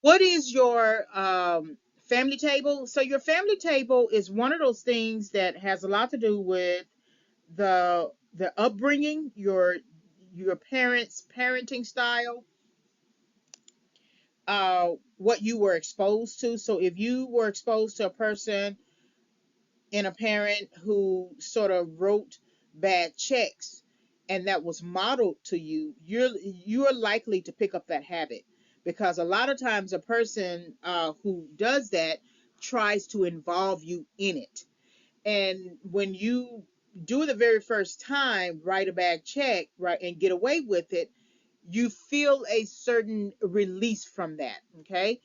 What is your family table? So your family table is one of those things that has a lot to do with the upbringing, your parents' parenting style, what you were exposed to. So if you were exposed to a person and a parent who sort of wrote bad checks and that was modeled to you, you're likely to pick up that habit, because a lot of times a person who does that tries to involve you in it. And when you do it the very first time, write a bad check, right, and get away with it, you feel a certain release from that. Okay.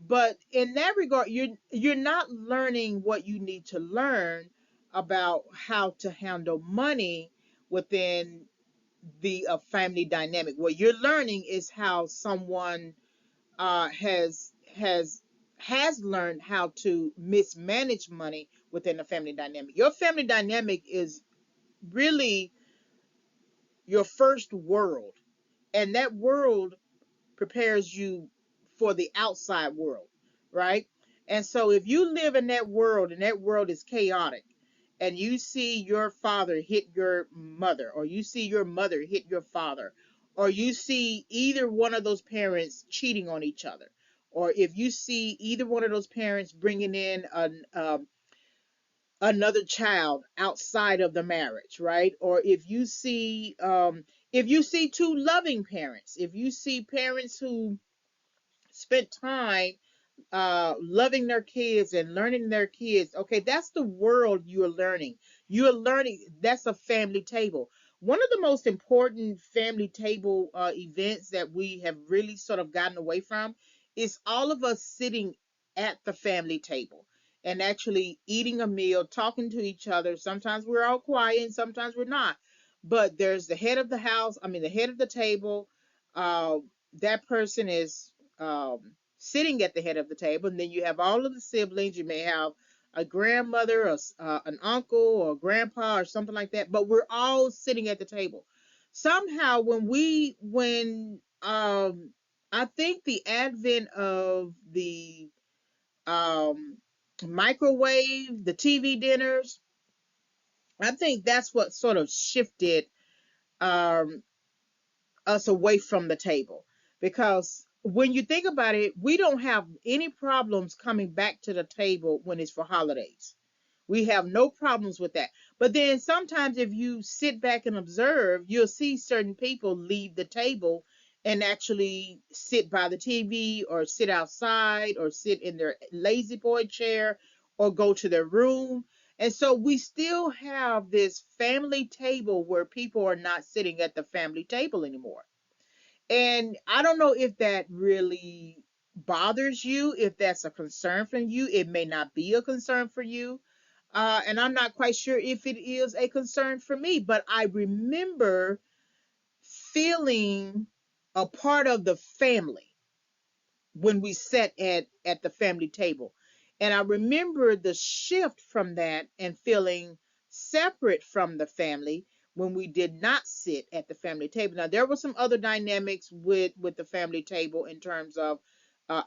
But in that regard, you're not learning what you need to learn about how to handle money within the family dynamic. What you're learning is how someone uh, has has has learned how to mismanage money within the family dynamic. Your family dynamic is really your first world, and that world prepares you for the outside world, right? And so if you live in that world and that world is chaotic, and you see your father hit your mother, or you see your mother hit your father, or you see either one of those parents cheating on each other, or if you see either one of those parents bringing in another child outside of the marriage, right? Or if you see two loving parents, if you see parents who spent time loving their kids and learning their kids. Okay, that's the world you're learning. You're learning. That's a family table. One of the most important family table events that we have really sort of gotten away from is all of us sitting at the family table and actually eating a meal, talking to each other. Sometimes we're all quiet and sometimes we're not. But there's the head of the house, I mean, the head of the table. Uh, that person is sitting at the head of the table, and then you have all of the siblings. You may have a grandmother, or an uncle, or a grandpa, or something like that. But we're all sitting at the table. Somehow, when I think the advent of the um, microwave, the TV dinners, I think that's what sort of shifted um, us away from the table, because when you think about it, we don't have any problems coming back to the table when it's for holidays. We have no problems with that. But then sometimes if you sit back and observe, you'll see certain people leave the table and actually sit by the TV, or sit outside, or sit in their lazy boy chair, or go to their room. And so we still have this family table where people are not sitting at the family table anymore. And I don't know if that really bothers you, if that's a concern for you. It may not be a concern for you. And I'm not quite sure if it is a concern for me, but I remember feeling a part of the family when we sat at the family table. And I remember the shift from that and feeling separate from the family when we did not sit at the family table. Now there were some other dynamics with the family table in terms of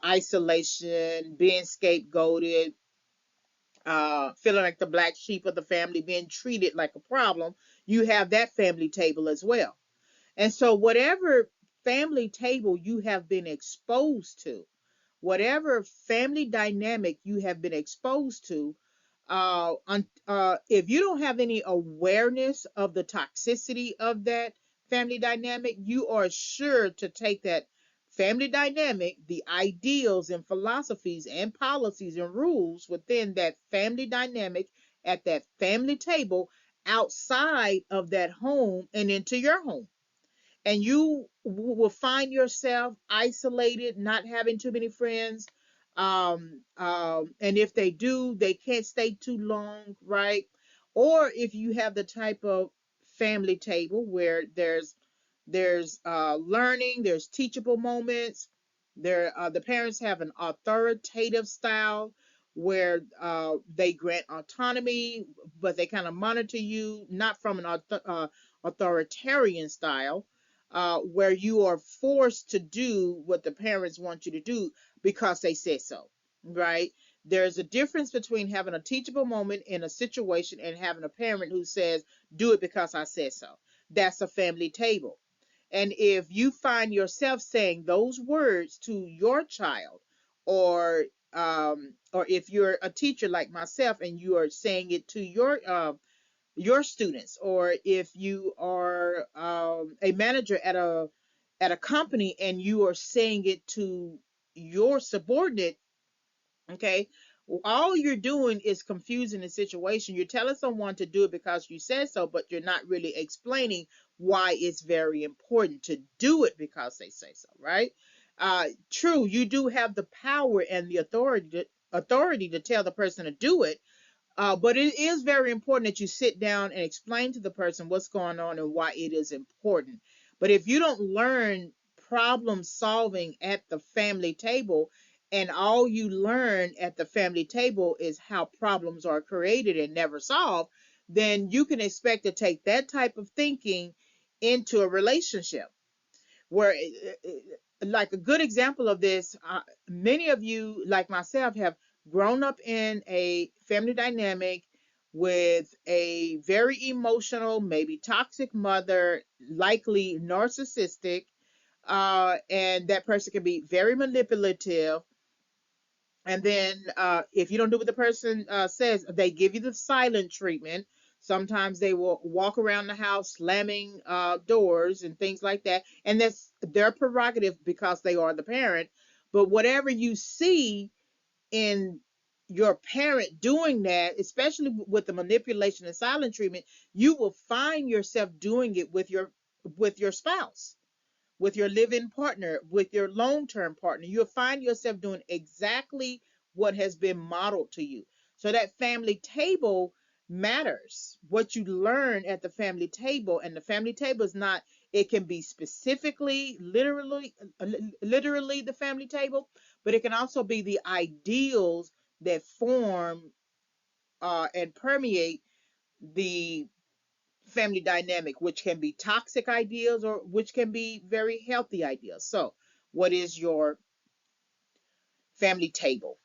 isolation, being scapegoated, feeling like the black sheep of the family, being treated like a problem. You have that family table as well. And so whatever family table you have been exposed to, whatever family dynamic you have been exposed to, if you don't have any awareness of the toxicity of that family dynamic, you are sure to take that family dynamic, the ideals and philosophies and policies and rules within that family dynamic at that family table, outside of that home and into your home. And you will find yourself isolated, not having too many friends. And if they do, they can't stay too long, right? Or if you have the type of family table where there's learning, there's teachable moments. The parents have an authoritative style where they grant autonomy, but they kind of monitor you, not from an authoritarian style, where you are forced to do what the parents want you to do because they said so, right? There's a difference between having a teachable moment in a situation and having a parent who says, do it because I said so. That's a family table. And if you find yourself saying those words to your child, or if you're a teacher like myself and you are saying it to your students, or if you are a manager at a company and you are saying it to your subordinate, okay, all you're doing is confusing the situation. You're telling someone to do it because you said so, but you're not really explaining why it's very important to do it because they say so, right? True, you do have the power and the authority to tell the person to do it, but it is very important that you sit down and explain to the person what's going on and why it is important. But if you don't learn problem solving at the family table, and all you learn at the family table is how problems are created and never solved, then you can expect to take that type of thinking into a relationship where like a good example of this, many of you like myself have grown up in a family dynamic with a very emotional, maybe toxic mother, likely narcissistic, and that person can be very manipulative. And then if you don't do what the person says, they give you the silent treatment. Sometimes they will walk around the house slamming doors and things like that. And that's their prerogative because they are the parent. But whatever you see in your parent doing that, especially with the manipulation and silent treatment, you will find yourself doing it with your spouse, with your live-in partner, with your long-term partner. You'll find yourself doing exactly what has been modeled to you. So that family table matters. What you learn at the family table, and the family table is not, it can be specifically literally the family table, but it can also be the ideals that form and permeate the family dynamic, which can be toxic ideas or which can be very healthy ideas. So, what is your family table?